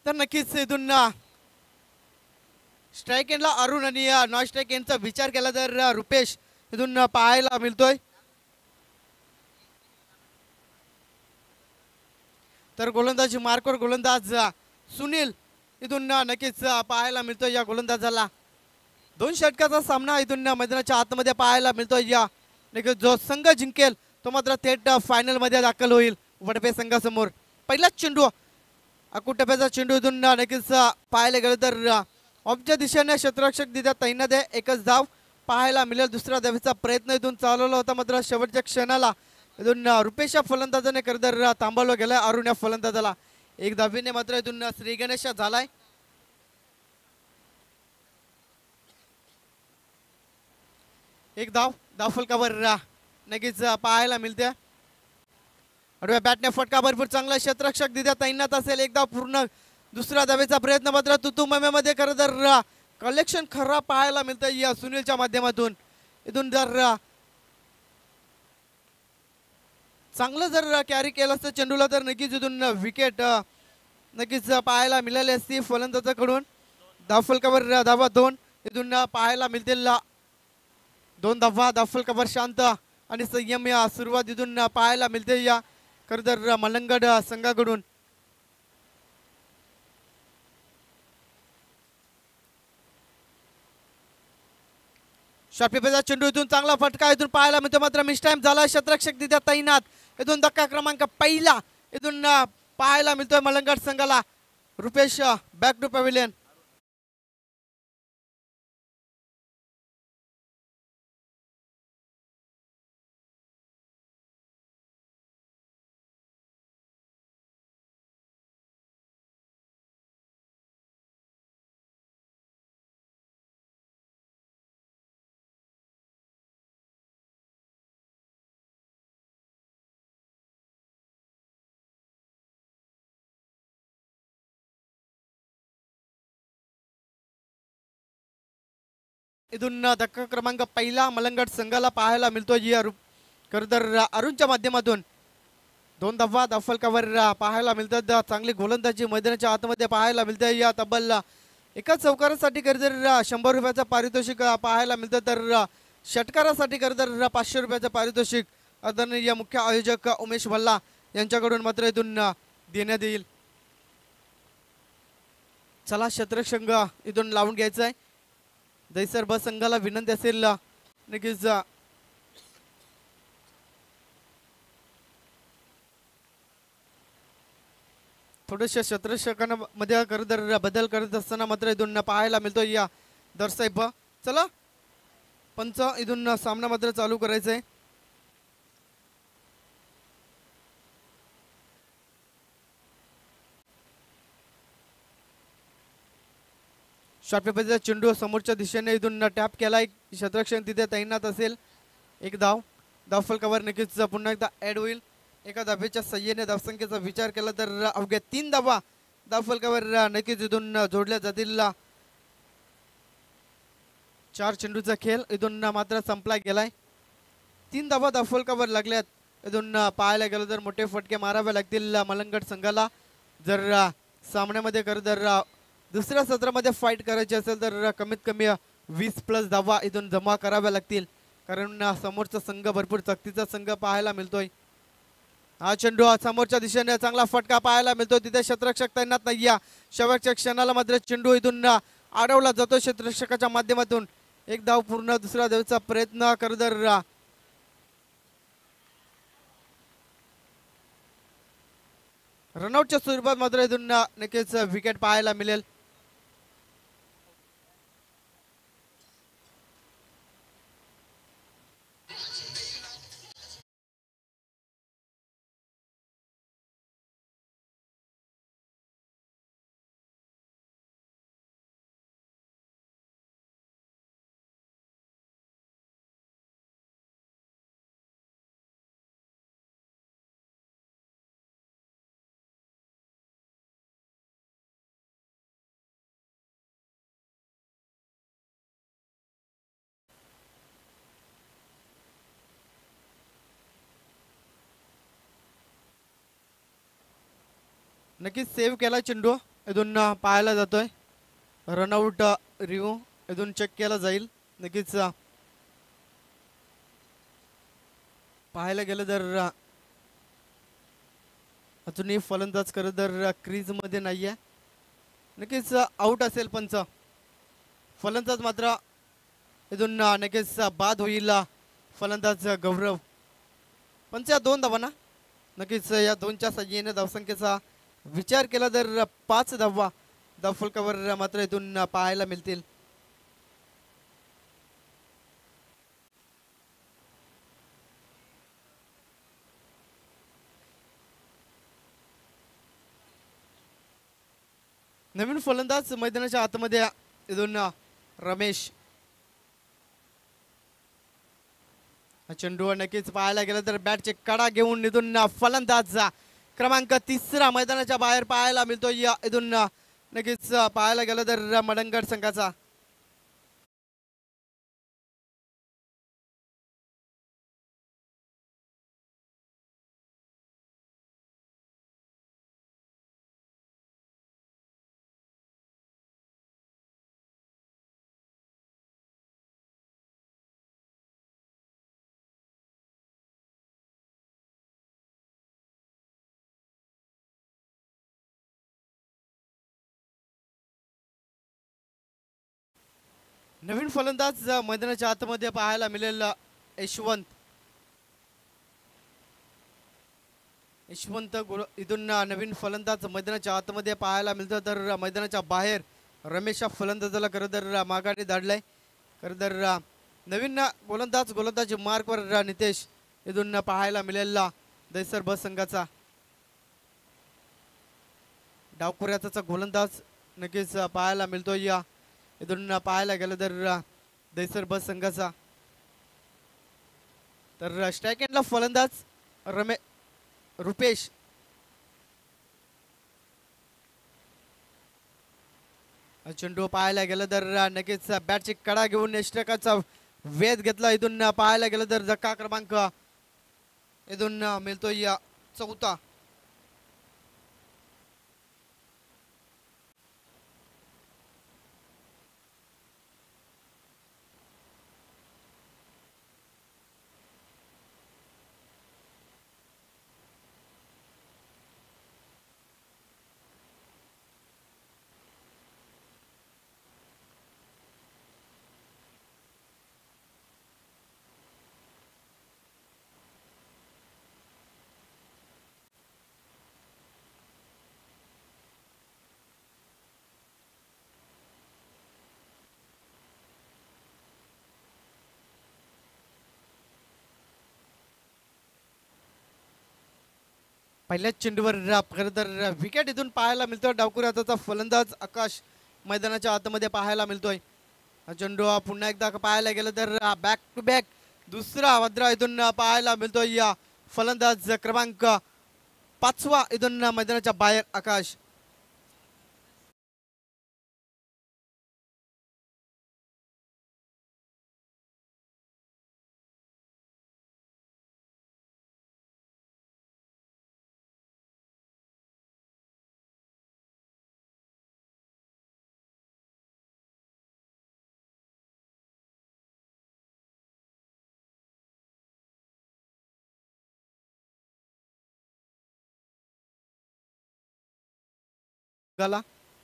तर नक्कीच इथून स्ट्राईक एंडला अरुण आणि नॉन स्ट्राईक एंडचा विचार केला तर रुपेश इथून पाहायला मिळतोय. तर गोलंदाजी मार्कवर गोलंदाज सुनील इथून नक्कीच पाहायला मिळतोय या गोलंदाजाला. 2 षटकाचा सामना इथून मैदानाच्या आतमध्ये पाहायला मिळतोय. या नक्कीच जो संघ जिंकेल तो मात्र थेट फायनलमध्ये दाखल होईल वडपे संघासमोर. पहिलाच चेंडू अकुटप्याचा चेंडू इथून नक्कीच पाहायला गेलं तर ऑफच्या दिशेने क्षेत्ररक्षक दिद्या तैनात आहे. एकच धाव पाहायला मिळेल. दुसऱ्या धावेचा प्रयत्न इथून चालवला होता मात्र शेवटच्या क्षणाला इथून रुपेश या फलंदाजाने करदर थांबवलं गेलं. अरुण या फलंदाजाला एक धावीने मात्र इथून श्री गणेश झालाय. एक धाव फलकावर नक्कीच पाहायला मिळते. आडव्या बॅटने फटका भरपूर चांगला क्षेत्ररक्षक दिद्या तैनात असेल. एक धाव पूर्ण. दुसऱ्या धावेचा प्रयत्न मात्र तुतुममेमध्ये खरं तर कलेक्शन खरा पाहायला मिळतं या सुनीलच्या माध्यमातून. इथून जर चांगलं जर कॅरी केलं असतं चेंडूला तर नक्कीच इथून विकेट नक्कीच पाहायला मिळाली असती फलंदाजाकडून. धाव फलकावर धावा 2 इथून पाहायला मिळतील. 2 धावा. धाव फलकावर शांत आणि संयम या सुरुवात इथून पाहायला मिळते या खरं तर मलंगड संघाकडून. शॉर्टपेपरचा चेंडू इथून चांगला फटका इथून पाहायला मिळतो मात्र मिस टाइम झाला. क्षेत्ररक्षक दिद्या तैनात. इथून धक्का क्रमांक पहिला इथून पाहायला मिळतोय मलंगड संघाला. Rupesh back to pavilion. इथून धक्का क्रमांक पहिला मलंगड संघाला पाहायला मिळतोय खरं तर अरुणच्या माध्यमातून. 2 धावा धाव फलकावर पाहायला मिळतात. चांगली गोलंदाजी मैदानाच्या आतमध्ये पाहायला मिळते. या तब्बल एकाच चौकारासाठी खरं तर 100 रुपयाचं पारितोषिक पाहायला मिळतं. तर षटकारासाठी खरं तर 500 रुपयाचं पारितोषिक आदरणीय मुख्य आयोजक उमेश भल्ला यांच्याकडून मात्र इथून देण्यात येईल. चला क्षेत्ररक्षक इथून लावून घ्यायचं आहे. दैसर ब संघाला विनंती असेल नक्कीच थोडेसे क्षेत्ररक्षकांमध्ये खरं बदल करत असताना मात्र इथून पाहायला मिळतो या दर्शक. चला पंच इथून सामना मात्र चालू करायचा आहे. शॉर्टपेपरचा चेंडू समोरच्या दिशेने इथून टॅप केलाय. क्षेत्ररक्षक तिथे तैनात असेल. एक धाव. धाव फलकावर नक्कीच पुन्हा एकदा ऍड होईल. एका धावेच्या सहाय्याने धावसंख्येचा विचार केला तर अवघ्या 3 धावा धाव फलकावर नक्कीच इथून जोडल्या जातील. 4 चेंडूचा खेळ इथून मात्र संपला गेलाय. 3 धावा धाव फलकावर लागल्यात. इथून पाहायला गेलं तर मोठे फटके मारावे लागतील मलंगड संघाला. जर सामन्यामध्ये खरं तर दुसऱ्या सत्रामध्ये फाईट करायची असेल तर कमीत कमी 20+ धावा इथून जमा कराव्या लागतील. कारण समोरचा संघ भरपूर ताकदीचा संघ पाहायला मिळतोय. हा चेंडू समोरच्या दिशेने चांगला फटका पाहायला मिळतो. तिथे क्षेत्ररक्षक तैनात नाहीये. शेवटच्या क्षणाला मात्र चेंडू इथून अडवला जातो क्षेत्ररक्षकाच्या माध्यमातून. एक धाव पूर्ण. दुसऱ्या धावेचा प्रयत्न खरं तर रनआउटच्या स्वरूपात मात्र इथून नक्कीच विकेट पाहायला मिळेल. नक्कीच सेव्ह केला चेंडू इथून पाहायला जातोय. रनआउट रिव्ह्यू इथून चेक केला जाईल. नक्कीच पाहायला गेलं तर अजूनही फलंदाज करत तर क्रीज मध्ये नाहीये. नक्कीच आउट असेल पंच. फलंदाज मात्र इथून नक्कीच बाद होईल. फलंदाज गौरव. पंच या 2 धावा ना. नक्कीच या 2च्या सहाय्याने धावसंख्येचा विचार केला तर 5 धावा धावफलकावर मात्र इथून पाहायला मिळतील. नवीन फलंदाज मैदानाच्या आतमध्ये इथून रमेश. चेंडू नक्कीच पाहायला गेलं तर बॅटचे कडा घेऊन इथून फलंदाज क्रमांक 3 मैदानाच्या बाहेर पाहायला मिळतो. इथून नक्कीच पाहायला गेलं तर मडंगड संघाचा. नवीन फलंदाज मैदानाच्या आतमध्ये पाहायला मिळेल यशवंत. इथून नवीन फलंदाज मैदानाच्या आतमध्ये पाहायला मिळतं. तर मैदानाच्या बाहेर रमेश फलंदाजाला खरं तर माघारी धाडलाय. खरं तर नवीन गोलंदाज मार्कवर नितेश इथून पाहायला मिळेल दैसर ब संघाचा. डावखुऱ्याचा गोलंदाज नक्कीच पाहायला मिळतोय. इथून पाहायला गेलं तर दैसर बस संघाचा. तर स्ट्राईक एंडला फलंदाज रुपेश. चेंडू पाहायला गेलं तर नक्कीच बॅटची कडा घेऊन यष्टकाचा वेध घेतला. इथून पाहायला गेलं तर धक्का क्रमांक इथून मिळतोय 4. पहिल्याच चेंडूवर खरं तर विकेट इथून पाहायला मिळतो. डावखुऱ्याचा फलंदाज आकाश मैदानाच्या आतमध्ये पाहायला मिळतोय. चेंडू पुन्हा एकदा पाहायला गेलं तर बॅक टू बॅक दुसरा भद्रा इथून पाहायला मिळतोय. या फलंदाज क्रमांक 5 इथून मैदानाच्या बाहेर आकाश.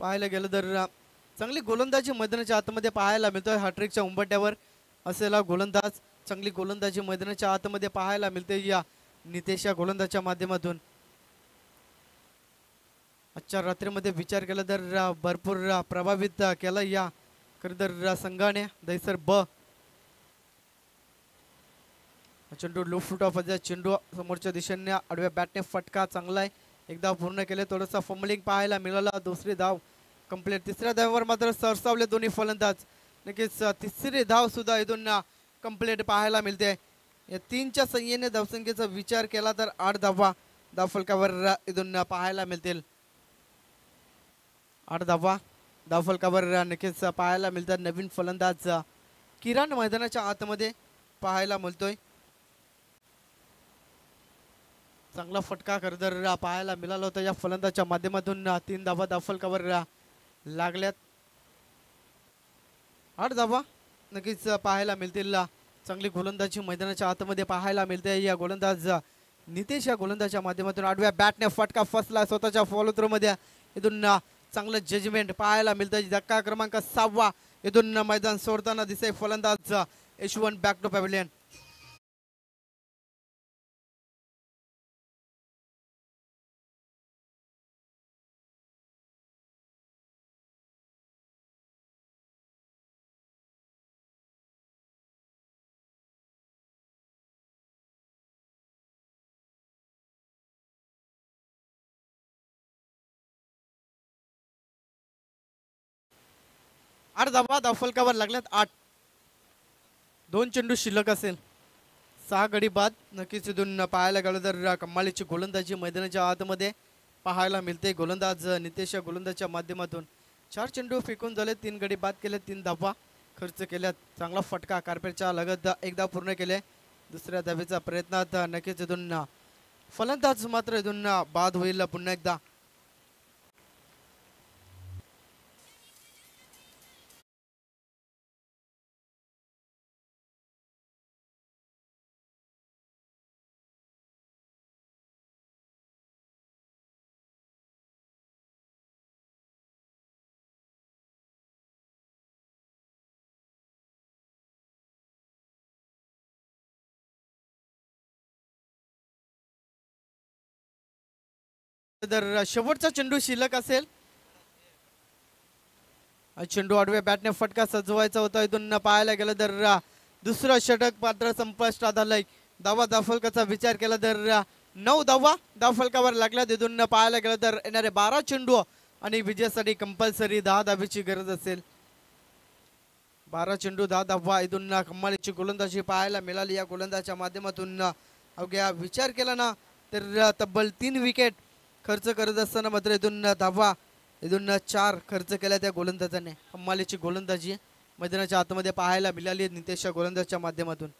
पाहायला गेलं तर चांगली गोलंदाजी मैदानाच्या आतमध्ये पाहायला मिळतोय. हॅट्रिकच्या उंबरठ्यावर असलेला गोलंदाज. चांगली गोलंदाजी मैदानाच्या आतमध्ये पाहायला मिळते या नितेश या गोलंदाजच्या माध्यमातून. आजच्या रात्रीमध्ये विचार केला तर भरपूर प्रभावित केला या खरं संघाने दैसर ब. चेंडू लो फुट ऑफ चेंडू समोरच्या दिशेने आडव्या बॅटने फटका चांगला आहे. एकदा पूर्ण केले. थोडंसं फंबलिंग पाहायला मिळाला. दुसरी धाव कंप्लीट. तिसऱ्या धावावर मात्र सरसावले दोन्ही फलंदाज. नक्कीच तिसरी धाव सुद्धा इथून कंप्लीट पाहायला मिळते. या 3च्या संख्येने धावसंख्येचा विचार केला तर 8 धावा धावफलकावर इथून पाहायला मिळतील. 8 धावा धावफलकावर नक्कीच पाहायला मिळतात. नवीन फलंदाज किरण मैदानाच्या आतमध्ये पाहायला मिळतोय. चांगला फटका खरं पाहायला मिळाला होता या फलंदाच्या माध्यमातून. 3 धावा फलकावर लागल्यात. 8 धावा नक्कीच पाहायला मिळतील. चांगली गोलंदाजी मैदानाच्या आतमध्ये पाहायला मिळते. या गोलंदाज नितेश या गोलंदाजच्या माध्यमातून आडव्या बॅटने फटका फसला स्वतःच्या फॉलो थ्रो मध्ये. इथून चांगलं जजमेंट पाहायला मिळतं. धक्का क्रमांक 6 इथून मैदान सोडताना दिसे फलंदाज यशवंत बॅक टू पॅव्हिलियन. आठ धावा फलकावर लागल्यात. 8. 2 चेंडू शिल्लक असेल. 6 गडी बाद. नक्कीच इथून पाहायला गेलं तर कमालीची गोलंदाजी मैदानाच्या आतमध्ये पाहायला मिळते. गोलंदाज नितेश गोलंदाजच्या माध्यमातून 4 चेंडू फेकून झाले. 3 गडी बाद केले. 3 धावा खर्च केल्यात. चांगला फटका कार्पेटच्या लगत एकदा पूर्ण केले. दुसऱ्या धावेचा प्रयत्नात नक्कीच इथून फलंदाज मात्र इथून बाद होईल पुन्हा एकदा. तर शेवटचा चेंडू शिल्लक असेल. चेंडू आडव्या बॅटने फटका सजवायचा होता. इथून पाहायला गेलं तर दुसरं षटक पात्र संपुष्टात आलंय. धावा दाफलकाचा विचार केला तर 9 धावा दाफलकावर लागल्या. इथून पाहायला गेलं तर येणारे 12 चेंडू आणि विजयासाठी कंपल्सरी 10 धावेची गरज असेल. 12 चेंडू 10 धावा. इथून कमालीची गोलंदाजी पाहायला मिळाली या गोलंदाजच्या माध्यमातून. अवघ्या विचार केला ना तर तब्बल 3 विकेट खर्च करत असताना मात्र इथून धावा इथून 4 खर्च केल्या त्या गोलंदाजाने. कमालीची गोलंदाजी मैदानाच्या आतमध्ये पाहायला मिळाली नितेश गोलंदाजच्या माध्यमातून.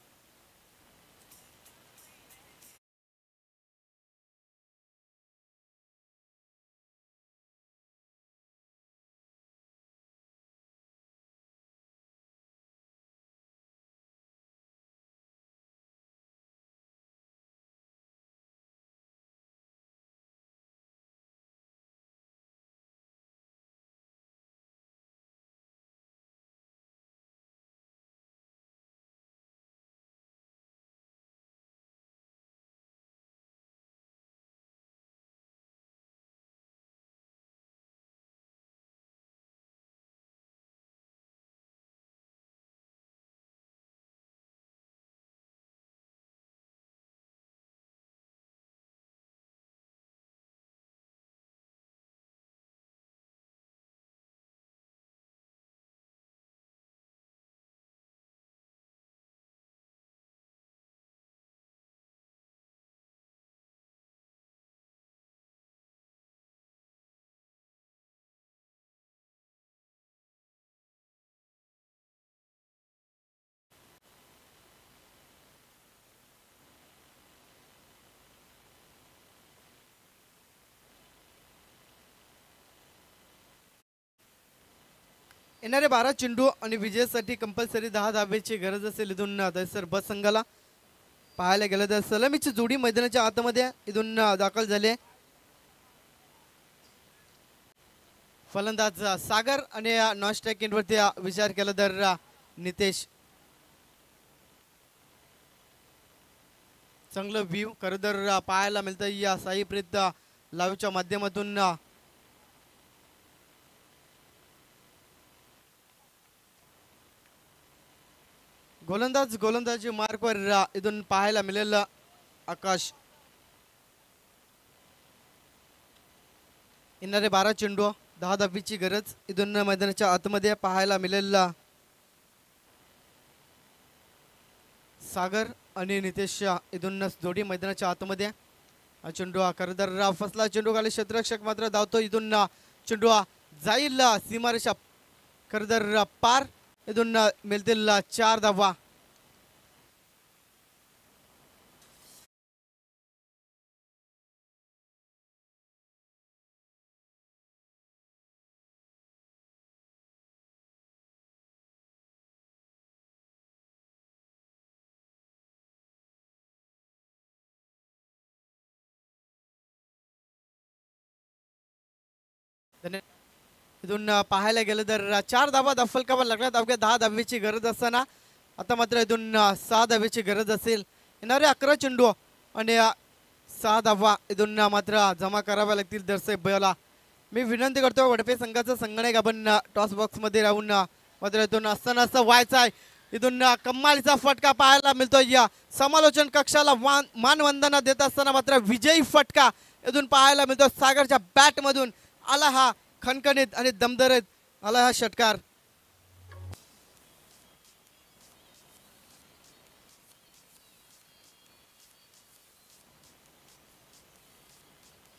येणारे 12 चेंडू आणि विजयासाठी कंपल्सरी 10 धावेची गरज असेल. इथून दहिसर बस संघाला पाहायला गेलं तर सलामीची जोडी मैदानाच्या आतमध्ये इथून दाखल झाले. फलंदाज सागर आणि नॉन स्ट्राईक एंडवरती विचार केला तर नितेश. चांगलं व्ह्यू खरं तर पाहायला मिळतं या साईप्रीत लाईव्हच्या माध्यमातून. गोलंदाजी मार्कवर इथून पाहायला मिळेल आकाश. येणारे 12 चेंडू 10 धावेची गरज इथून मैदानाच्या आतमध्ये पाहायला मिळेल. सागर आणि नितेश इथून जोडी मैदानाच्या आतमध्ये. चेंडू खरं फसला. चेंडू खाली क्षेत्ररक्षक मात्र धावतो. इथून चेंडू जाईल सीमारेषा खरं पार. इथून मिळतील 4 धावा. इथून पाहायला गेलं तर 4 धावा दफलकावर लागल्यात. अवघ्या 10 धावेची गरज असताना आता मात्र इथून 6 धावेची गरज असेल. येणारे 11 चेंडू आणि 6 धावा इथून मात्र जमा कराव्या लागतील दर्शक बळाला. मी विनंती करतो वडपे संघाचा संगणक आपण टॉस बॉक्स मध्ये राहून मात्र इथून असताना असं व्हायचं आहे. इथून कमालीचा फटका पाहायला मिळतोय. या समालोचन कक्षाला मानवंदना देत असताना मात्र विजयी फटका इथून पाहायला मिळतो. सागरच्या बॅट मधून आला हा खणखणीत आणि दमदरत आला हा षटकार.